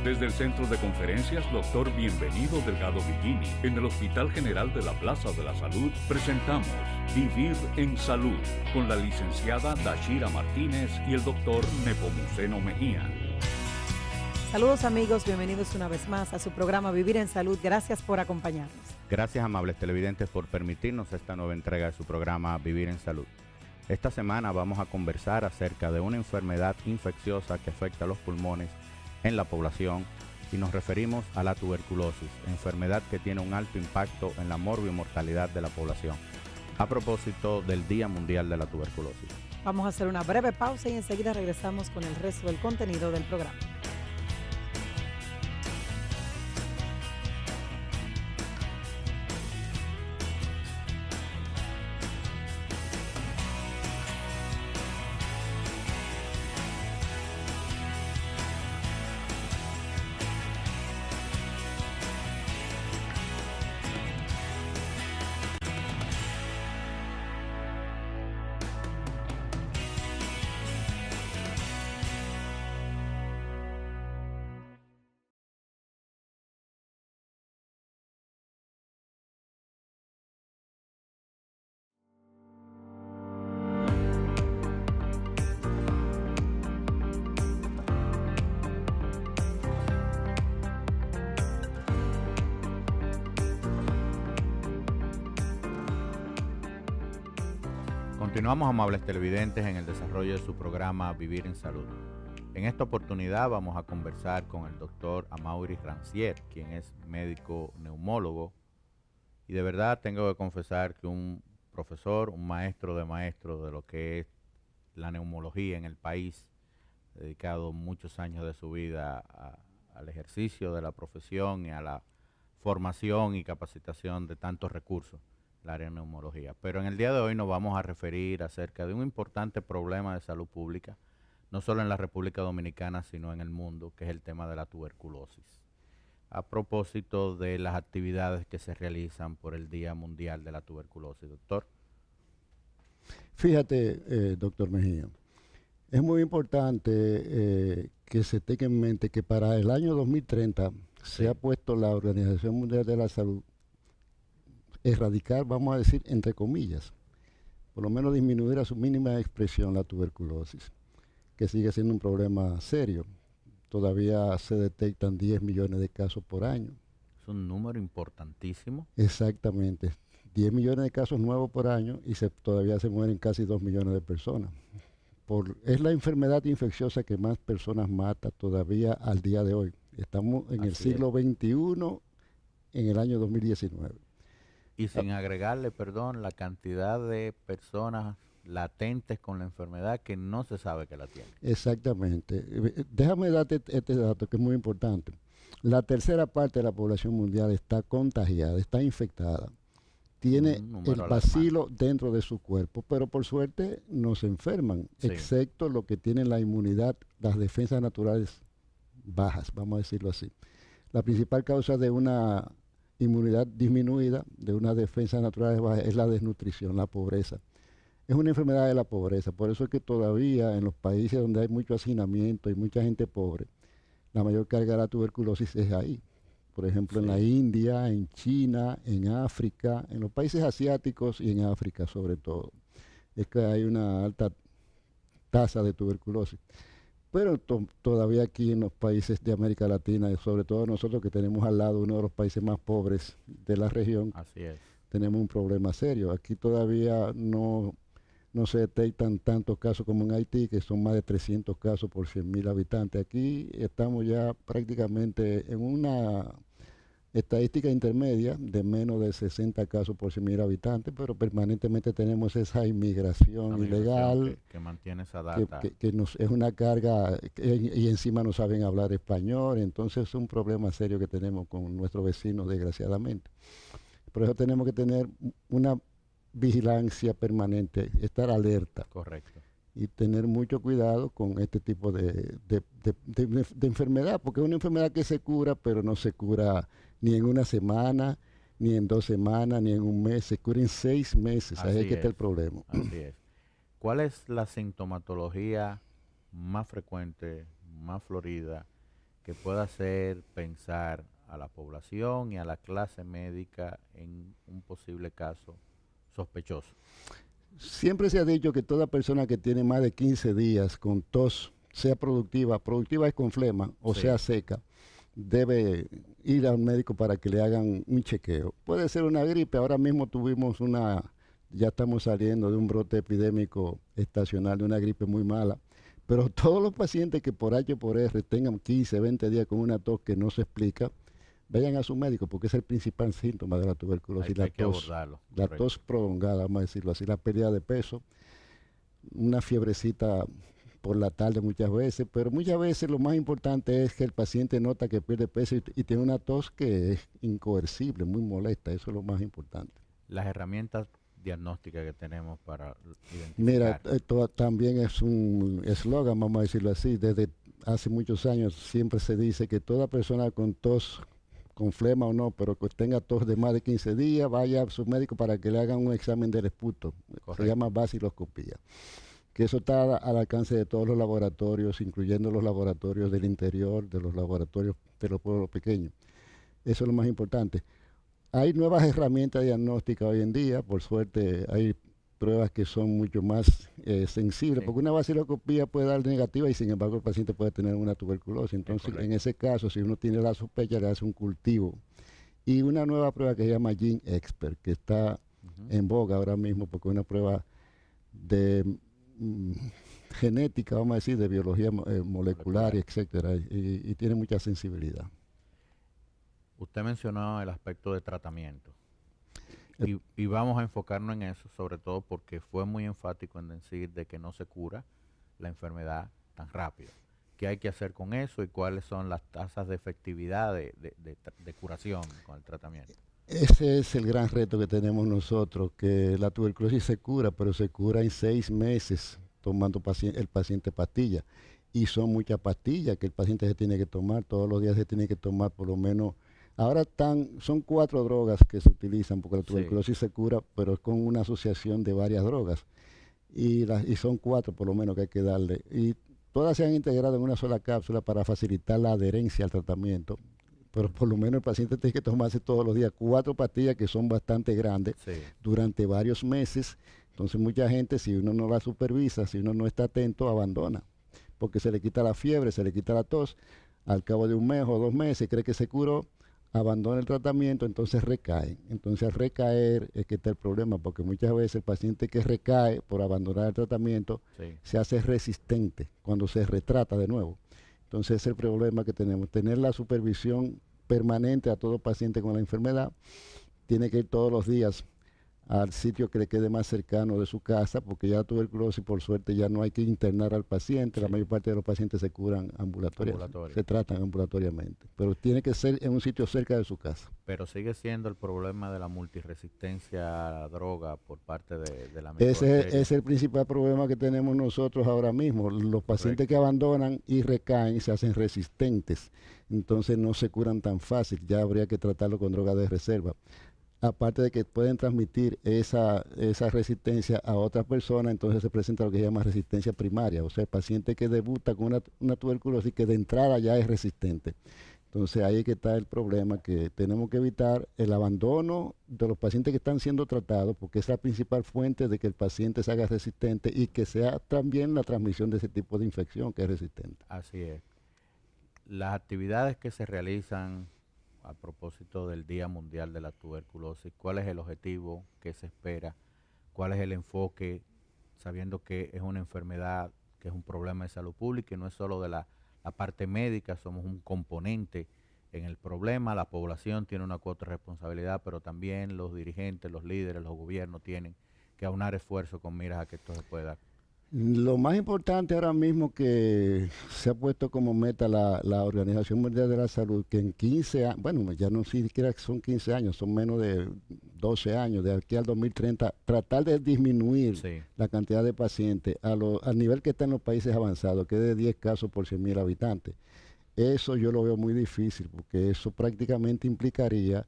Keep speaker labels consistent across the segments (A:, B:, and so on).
A: Desde el Centro de Conferencias Dr. Bienvenido Delgado Villini, en el Hospital General de la Plaza de la Salud, presentamos Vivir en Salud, con la licenciada Dashira Martínez y el doctor Nepomuceno Mejía.
B: Saludos amigos, bienvenidos una vez más a su programa Vivir en Salud. Gracias por acompañarnos.
C: Gracias, amables televidentes, por permitirnos esta nueva entrega de su programa Vivir en Salud. Esta semana vamos a conversar acerca de una enfermedad infecciosa que afecta a los pulmones en la población y nos referimos a la tuberculosis, enfermedad que tiene un alto impacto en la morbimortalidad de la población. A propósito del Día Mundial de la Tuberculosis.
B: Vamos a hacer una breve pausa y enseguida regresamos con el resto del contenido del programa.
C: Continuamos, amables televidentes, en el desarrollo de su programa Vivir en Salud. En esta oportunidad vamos a conversar con el doctor Amaury Rancière, quien es médico neumólogo. Y de verdad tengo que confesar que un profesor, un maestro de lo que es la neumología en el país, dedicado muchos años de su vida al ejercicio de la profesión y a la formación y capacitación de tantos recursos. El área de neumología. Pero en el día de hoy nos vamos a referir acerca de un importante problema de salud pública, no solo en la República Dominicana, sino en el mundo, que es el tema de la tuberculosis. A propósito de las actividades que se realizan por el Día Mundial de la Tuberculosis. Doctor.
D: Fíjate, doctor Mejía, es muy importante que se tenga en mente que para el año 2030 se ha puesto la Organización Mundial de la Salud erradicar, vamos a decir, entre comillas, por lo menos disminuir a su mínima expresión la tuberculosis, que sigue siendo un problema serio. Todavía se detectan 10 millones de casos por año.
C: Es un número importantísimo.
D: Exactamente, 10 millones de casos nuevos por año y todavía se mueren casi 2 millones de personas. Es la enfermedad infecciosa que más personas mata todavía al día de hoy. Estamos en el siglo XXI, en el año 2019.
C: Y sin agregarle, la cantidad de personas latentes con la enfermedad que no se sabe que la tienen.
D: Exactamente. Déjame darte este dato que es muy importante. La tercera parte de la población mundial está contagiada, está infectada. Tiene el bacilo dentro de su cuerpo, pero por suerte no se enferman, excepto los que tienen la inmunidad, las defensas naturales bajas, vamos a decirlo así. La principal causa de una inmunidad disminuida, de una defensa natural baja, es la desnutrición, la pobreza. Es una enfermedad de la pobreza, por eso es que todavía en los países donde hay mucho hacinamiento y mucha gente pobre, la mayor carga de la tuberculosis es ahí. Por ejemplo, en la India, en China, en África, en los países asiáticos y en África sobre todo. Es que hay una alta tasa de tuberculosis. Pero todavía aquí en los países de América Latina, y sobre todo nosotros que tenemos al lado uno de los países más pobres de la región, tenemos un problema serio. Aquí todavía no se detectan tantos casos como en Haití, que son más de 300 casos por 100.000 habitantes. Aquí estamos ya prácticamente en una estadística intermedia de menos de 60 casos por 100.000 habitantes, pero permanentemente tenemos esa inmigración ilegal
C: que mantiene esa data.
D: Que es una carga y encima no saben hablar español, entonces es un problema serio que tenemos con nuestros vecinos, desgraciadamente. Por eso tenemos que tener una vigilancia permanente, estar alerta.
C: Correcto.
D: Y tener mucho cuidado con este tipo de enfermedad, porque es una enfermedad que se cura, pero no se cura ni en una semana, ni en 2 semanas, ni en un mes, se cura en 6 meses. Ahí es que está el problema.
C: Así es. ¿Cuál es la sintomatología más frecuente, más florida, que pueda hacer pensar a la población y a la clase médica en un posible caso sospechoso?
D: Siempre se ha dicho que toda persona que tiene más de 15 días con tos, sea productiva es con flema o
C: Sí.
D: sea seca, debe ir al médico para que le hagan un chequeo. Puede ser una gripe, ahora mismo ya estamos saliendo de un brote epidémico estacional de una gripe muy mala, pero todos los pacientes que por H o por R tengan 15, 20 días con una tos que no se explica, vayan a su médico porque es el principal síntoma de la tuberculosis,
C: Hay que abordarlo.
D: la
C: Correcto.
D: tos prolongada, vamos a decirlo así, la pérdida de peso, una fiebrecita por la tarde muchas veces, pero muchas veces lo más importante es que el paciente nota que pierde peso y tiene una tos que es incoercible, muy molesta, eso es lo más importante.
C: Las herramientas diagnósticas que tenemos para
D: Mira,
C: identificar.
D: también es un eslogan, vamos a decirlo así, desde hace muchos años siempre se dice que toda persona con tos, con flema o no, pero que tenga tos de más de 15 días, vaya a su médico para que le hagan un examen del esputo,
C: Correcto.
D: se llama baciloscopía, que eso está al alcance de todos los laboratorios, incluyendo los laboratorios del interior, de los laboratorios de los pueblos pequeños. Eso es lo más importante. Hay nuevas herramientas diagnósticas hoy en día, por suerte hay pruebas que son mucho más sensibles,
C: Sí.
D: porque una baciloscopía puede dar negativa y sin embargo el paciente puede tener una tuberculosis. Entonces, en ese caso, si uno tiene la sospecha, le hace un cultivo. Y una nueva prueba que se llama Gene Expert, que está en boga ahora mismo, porque es una prueba de genética, vamos a decir, de biología molecular, etcétera, y tiene mucha sensibilidad.
C: Usted mencionó el aspecto de tratamiento. Y vamos a enfocarnos en eso, sobre todo porque fue muy enfático en decir de que no se cura la enfermedad tan rápido. ¿Qué hay que hacer con eso y cuáles son las tasas de efectividad de curación con el tratamiento?
D: Ese es el gran reto que tenemos nosotros, que la tuberculosis se cura, pero se cura en 6 meses tomando el paciente pastillas. Y son muchas pastillas que el paciente se tiene que tomar, todos los días se tiene que tomar por lo menos. Ahora son 4 drogas que se utilizan porque la tuberculosis se cura, pero es con una asociación de varias drogas. Y son 4 por lo menos que hay que darle. Y todas se han integrado en una sola cápsula para facilitar la adherencia al tratamiento. Pero por lo menos el paciente tiene que tomarse todos los días 4 pastillas que son bastante grandes durante varios meses. Entonces mucha gente, si uno no la supervisa, si uno no está atento, abandona. Porque se le quita la fiebre, se le quita la tos. Al cabo de 1 mes o 2 meses cree que se curó, abandona el tratamiento, entonces recae. Entonces al recaer es que está el problema, porque muchas veces el paciente que recae por abandonar el tratamiento se hace resistente cuando se retrata de nuevo. Entonces ese es el problema que tenemos, tener la supervisión permanente a todo paciente con la enfermedad. Tiene que ir todos los días al sitio que le quede más cercano de su casa, porque ya la tuberculosis, por suerte, ya no hay que internar al paciente. La mayor parte de los pacientes se curan ambulatoriamente, se tratan ambulatoriamente, pero tiene que ser en un sitio cerca de su casa.
C: Pero sigue siendo el problema de la multiresistencia a la droga por parte de la
D: Ese es el principal problema que tenemos nosotros ahora mismo. Los pacientes que abandonan y recaen se hacen resistentes, entonces no se curan tan fácil, ya habría que tratarlo con droga de reserva. Aparte de que pueden transmitir esa resistencia a otras personas, entonces se presenta lo que se llama resistencia primaria, o sea, el paciente que debuta con una tuberculosis que de entrada ya es resistente. Entonces ahí es que está el problema, que tenemos que evitar el abandono de los pacientes que están siendo tratados, porque es la principal fuente de que el paciente se haga resistente y que sea también la transmisión de ese tipo de infección que es resistente.
C: Así es. Las actividades que se realizan a propósito del Día Mundial de la Tuberculosis, ¿cuál es el objetivo que se espera? ¿Cuál es el enfoque, sabiendo que es una enfermedad, que es un problema de salud pública y no es solo de la parte médica, somos un componente en el problema, la población tiene una cuota de responsabilidad, pero también los dirigentes, los líderes, los gobiernos tienen que aunar esfuerzos con miras a que esto se pueda?
D: Lo más importante ahora mismo que se ha puesto como meta la Organización Mundial de la Salud, que en 15 años, bueno, ya no siquiera son 15 años, son menos de 12 años, de aquí al 2030, tratar de disminuir la cantidad de pacientes al nivel que está en los países avanzados, que es de 10 casos por 100.000 habitantes. Eso yo lo veo muy difícil, porque eso prácticamente implicaría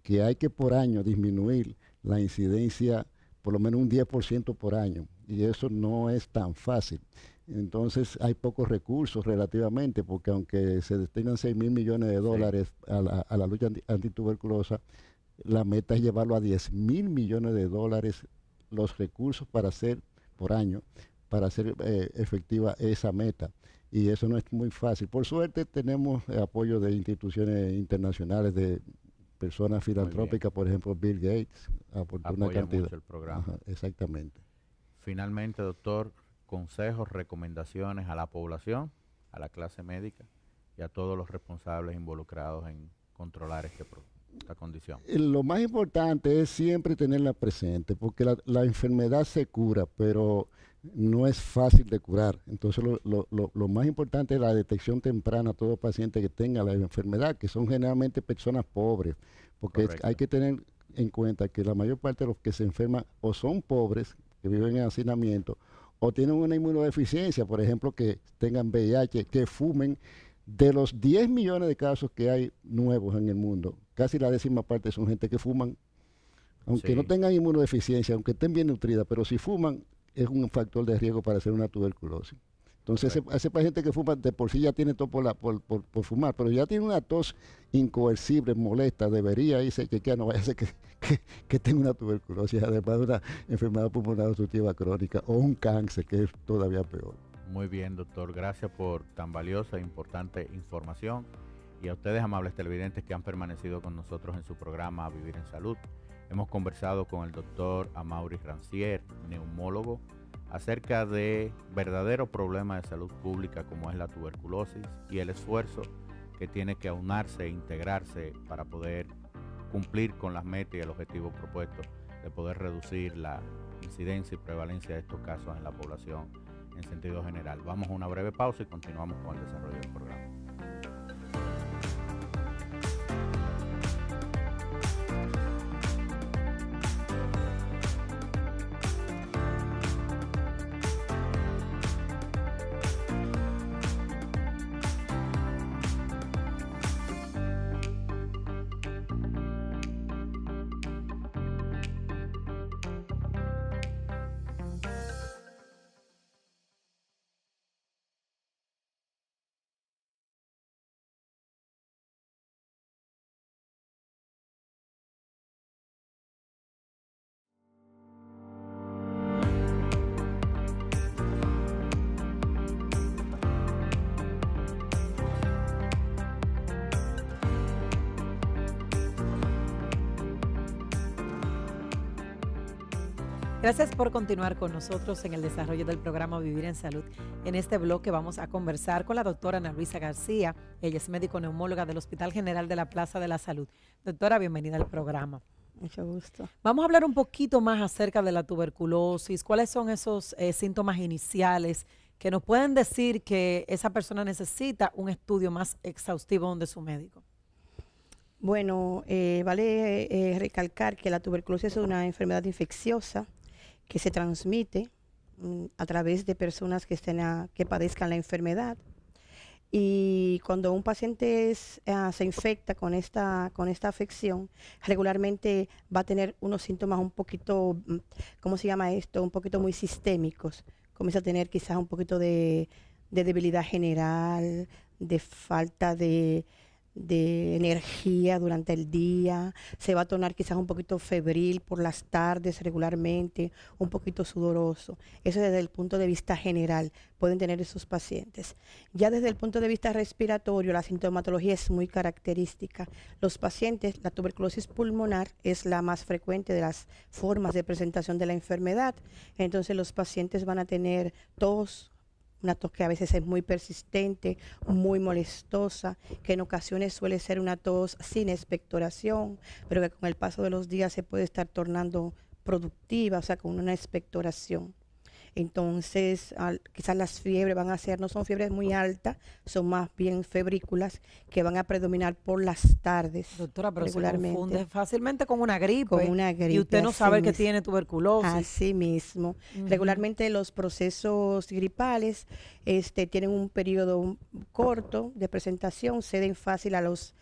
D: que hay que por año disminuir la incidencia por lo menos un 10% por año, y eso no es tan fácil. Entonces hay pocos recursos relativamente, porque aunque se destinan 6.000 millones de dólares a la lucha antituberculosa, la meta es llevarlo a 10.000 millones de dólares los recursos para hacer por año, para hacer efectiva esa meta. Y eso no es muy fácil. Por suerte tenemos apoyo de instituciones internacionales, de personas filantrópicas, por ejemplo Bill Gates, aportó una cantidad.
C: Mucho el programa.
D: Ajá, exactamente.
C: Finalmente, doctor, consejos, recomendaciones a la población, a la clase médica y a todos los responsables involucrados en controlar esta condición.
D: Lo más importante es siempre tenerla presente, porque la enfermedad se cura, pero no es fácil de curar. Entonces lo más importante es la detección temprana a todo paciente que tenga la enfermedad, que son generalmente personas pobres, porque hay que tener en cuenta que la mayor parte de los que se enferman o son pobres, que viven en hacinamiento, o tienen una inmunodeficiencia, por ejemplo, que tengan VIH, que fumen. De los 10 millones de casos que hay nuevos en el mundo, casi la 10ª parte son gente que fuman, aunque no tengan inmunodeficiencia, aunque estén bien nutridas, pero si fuman es un factor de riesgo para hacer una tuberculosis. Entonces ese paciente que fuma de por sí ya tiene todo por fumar, pero ya tiene una tos incoercible, molesta, debería irse chequear, no vaya a ser que tenga una tuberculosis, además de una enfermedad pulmonar obstructiva crónica o un cáncer, que es todavía peor.
C: Muy bien, doctor. Gracias por tan valiosa e importante información. Y a ustedes, amables televidentes, que han permanecido con nosotros en su programa Vivir en Salud. Hemos conversado con el doctor Amaury Rancière, neumólogo, acerca de verdaderos problemas de salud pública como es la tuberculosis y el esfuerzo que tiene que aunarse e integrarse para poder cumplir con las metas y el objetivo propuesto de poder reducir la incidencia y prevalencia de estos casos en la población en sentido general. Vamos a una breve pausa y continuamos con el desarrollo del programa.
B: Gracias por continuar con nosotros en el desarrollo del programa Vivir en Salud. En este bloque vamos a conversar con la doctora Ana Luisa García. Ella es médico neumóloga del Hospital General de la Plaza de la Salud. Doctora, bienvenida al programa.
E: Mucho gusto.
B: Vamos a hablar un poquito más acerca de la tuberculosis. ¿Cuáles son esos síntomas iniciales que nos pueden decir que esa persona necesita un estudio más exhaustivo donde su médico?
E: Bueno, vale recalcar que la tuberculosis es una enfermedad infecciosa que se transmite a través de personas que padezcan la enfermedad. Y cuando un paciente se infecta con esta afección, regularmente va a tener unos síntomas un poquito, ¿cómo se llama esto? Un poquito muy sistémicos. Comienza a tener quizás un poquito de debilidad general, de falta de energía durante el día, se va a tornar quizás un poquito febril por las tardes regularmente, un poquito sudoroso. Eso desde el punto de vista general pueden tener esos pacientes. Ya desde el punto de vista respiratorio, la sintomatología es muy característica. Los pacientes, la tuberculosis pulmonar es la más frecuente de las formas de presentación de la enfermedad. Entonces los pacientes van a tener tos, una tos que a veces es muy persistente, muy molestosa, que en ocasiones suele ser una tos sin expectoración, pero que con el paso de los días se puede estar tornando productiva, o sea, con una expectoración. Entonces, quizás las fiebres no son fiebres muy altas, son más bien febrículas que van a predominar por las tardes.
B: Doctora, pero
E: regularmente
B: se confunde fácilmente con una gripe.
E: Con una gripe.
B: Y usted no sabe que
E: mismo
B: tiene tuberculosis.
E: Así mismo. Regularmente los procesos gripales tienen un periodo corto de presentación, ceden fácil a los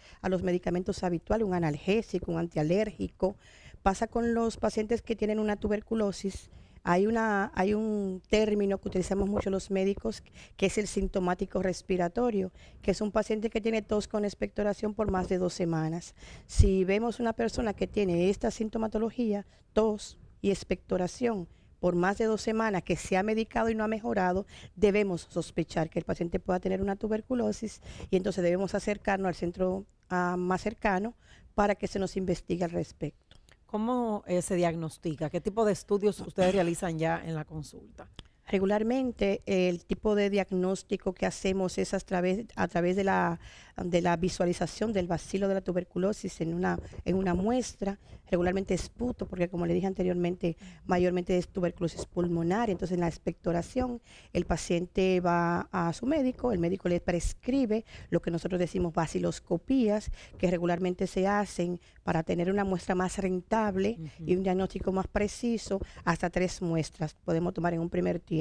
E: medicamentos habituales, un analgésico, un antialérgico. Pasa con los pacientes que tienen una tuberculosis Hay un término que utilizamos mucho los médicos, que es el sintomático respiratorio, que es un paciente que tiene tos con expectoración por más de 2 semanas. Si vemos una persona que tiene esta sintomatología, tos y expectoración, por más de 2 semanas, que se ha medicado y no ha mejorado, debemos sospechar que el paciente pueda tener una tuberculosis y entonces debemos acercarnos al centro más cercano para que se nos investigue al respecto.
B: ¿Cómo se diagnostica? ¿Qué tipo de estudios ustedes realizan ya en la consulta?
E: Regularmente el tipo de diagnóstico que hacemos es a través de la visualización del bacilo de la tuberculosis en una muestra, regularmente esputo, porque como le dije anteriormente, mayormente es tuberculosis pulmonar. Entonces en la expectoración el paciente va a su médico, el médico le prescribe lo que nosotros decimos baciloscopías, que regularmente se hacen para tener una muestra más rentable y un diagnóstico más preciso, hasta 3 muestras podemos tomar en un primer tiempo.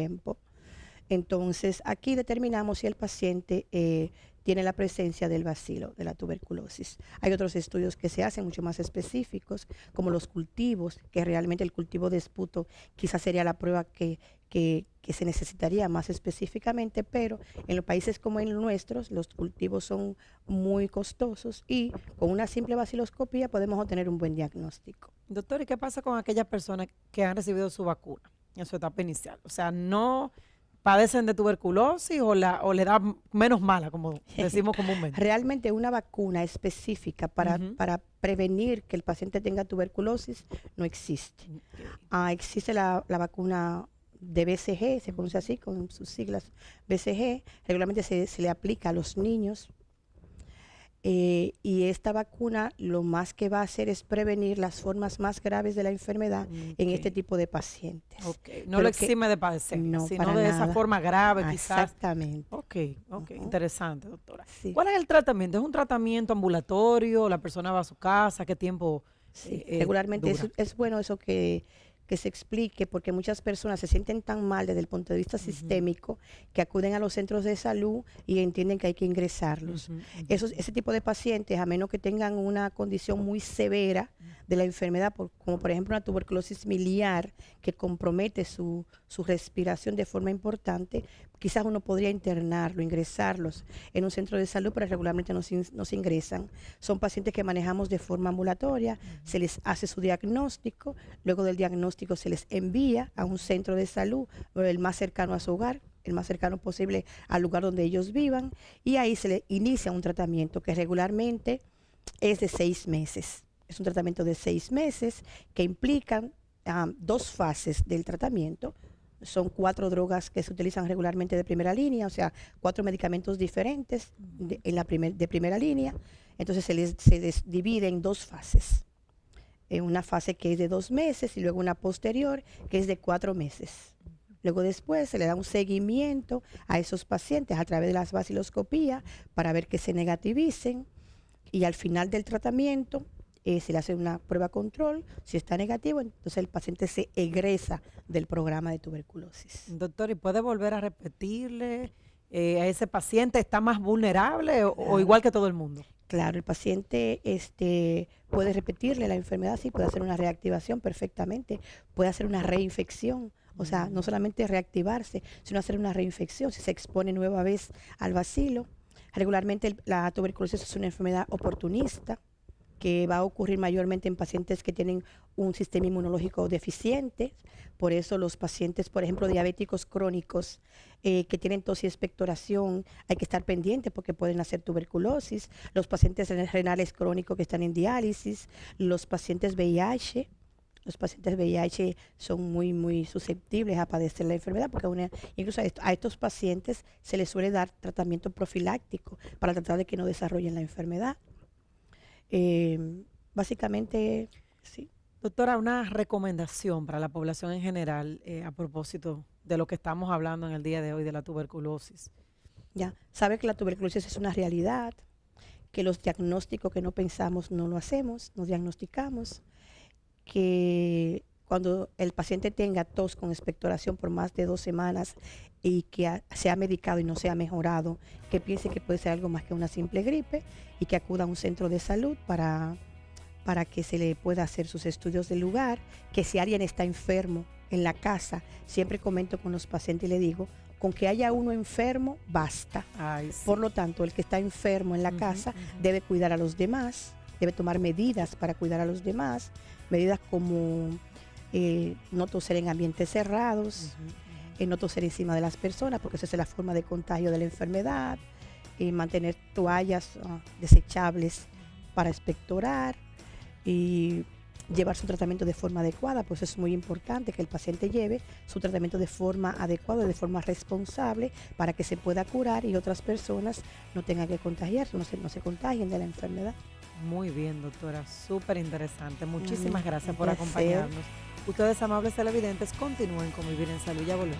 E: Entonces, aquí determinamos si el paciente tiene la presencia del bacilo de la tuberculosis. Hay otros estudios que se hacen mucho más específicos, como los cultivos, que realmente el cultivo de esputo quizás sería la prueba que se necesitaría más específicamente, pero en los países como en nuestros, los cultivos son muy costosos y con una simple baciloscopía podemos obtener un buen diagnóstico.
B: Doctor, ¿y qué pasa con aquellas personas que han recibido su vacuna en su etapa inicial? O sea, no padecen de tuberculosis o le da menos mala, como decimos comúnmente.
E: Realmente una vacuna específica para prevenir que el paciente tenga tuberculosis no existe. Existe la vacuna de BCG, se conoce así, con sus siglas BCG, regularmente se le aplica a los niños. Y esta vacuna lo más que va a hacer es prevenir las formas más graves de la enfermedad en este tipo de pacientes.
B: No lo exime de padecer, sino de esa forma grave quizás.
E: Exactamente.
B: Interesante, doctora.
E: Sí.
B: ¿Cuál es el tratamiento? ¿Es un tratamiento ambulatorio? ¿La persona va a su casa? ¿Qué tiempo
E: regularmente
B: dura?
E: es bueno eso que se explique, porque muchas personas se sienten tan mal desde el punto de vista sistémico que acuden a los centros de salud y entienden que hay que ingresarlos. Ese tipo de pacientes, a menos que tengan una condición muy severa de la enfermedad, como por ejemplo una tuberculosis miliar que compromete su respiración de forma importante, quizás uno podría internarlo, ingresarlos en un centro de salud, pero regularmente no se ingresan. Son pacientes que manejamos de forma ambulatoria, se les hace su diagnóstico, luego del diagnóstico se les envía a un centro de salud, el más cercano a su hogar, el más cercano posible al lugar donde ellos vivan, y ahí se les inicia un tratamiento que regularmente es de 6 meses. Es un tratamiento de 6 meses que implican 2 fases del tratamiento. Son 4 drogas que se utilizan regularmente de primera línea, o sea, 4 medicamentos diferentes de primera línea. Entonces se les divide en 2 fases. Una fase que es de 2 meses y luego una posterior que es de 4 meses. Luego después se le da un seguimiento a esos pacientes a través de las baciloscopías para ver que se negativicen, y al final del tratamiento se le hace una prueba control. Si está negativo, entonces el paciente se egresa del programa de tuberculosis.
B: Doctor, ¿y puede volver a repetirle a ese paciente? ¿Está más vulnerable o igual que todo el mundo?
E: Claro, el paciente puede repetirle la enfermedad, sí, puede hacer una reactivación perfectamente, puede hacer una reinfección, o sea, no solamente reactivarse, sino hacer una reinfección si se expone nueva vez al bacilo. Regularmente la tuberculosis es una enfermedad oportunista que va a ocurrir mayormente en pacientes que tienen un sistema inmunológico deficiente. Por eso los pacientes, por ejemplo, diabéticos crónicos que tienen tos y expectoración, hay que estar pendientes porque pueden hacer tuberculosis. Los pacientes renales crónicos que están en diálisis, los pacientes VIH. Los pacientes VIH son muy, muy susceptibles a padecer la enfermedad, porque incluso a estos pacientes se les suele dar tratamiento profiláctico para tratar de que no desarrollen la enfermedad. Básicamente, sí.
B: Doctora, una recomendación para la población en general a propósito de lo que estamos hablando en el día de hoy de la tuberculosis.
E: Ya, sabe que la tuberculosis es una realidad, que los diagnósticos que no pensamos no lo hacemos, no diagnosticamos, que cuando el paciente tenga tos con expectoración por más de 2 semanas y que se ha medicado y no se ha mejorado, que piense que puede ser algo más que una simple gripe y que acuda a un centro de salud para para que se le pueda hacer sus estudios del lugar, que si alguien está enfermo en la casa, siempre comento con los pacientes y le digo, con que haya uno enfermo, basta.
B: Ay, sí.
E: Por lo tanto, el que está enfermo en la casa debe cuidar a los demás, debe tomar medidas para cuidar a los demás, medidas como no toser en ambientes cerrados, no toser encima de las personas, porque esa es la forma de contagio de la enfermedad, mantener toallas desechables para expectorar y llevar su tratamiento de forma adecuada, pues es muy importante que el paciente lleve su tratamiento de forma adecuada, de forma responsable, para que se pueda curar y otras personas no tengan que contagiarse, no se contagien de la enfermedad.
B: Muy bien, doctora, súper interesante. Muchísimas gracias por acompañarnos. Ustedes, amables televidentes, continúen con Vivir en Salud. Ya volvemos.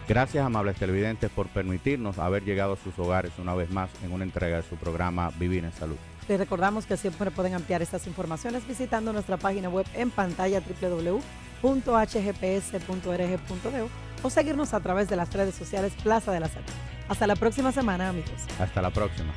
C: Gracias, amables televidentes, por permitirnos haber llegado a sus hogares una vez más en una entrega de su programa Vivir en Salud.
B: Les recordamos que siempre pueden ampliar estas informaciones visitando nuestra página web en pantalla www.hgps.org.do o seguirnos a través de las redes sociales Plaza de la Salud. Hasta la próxima semana, amigos.
C: Hasta la próxima.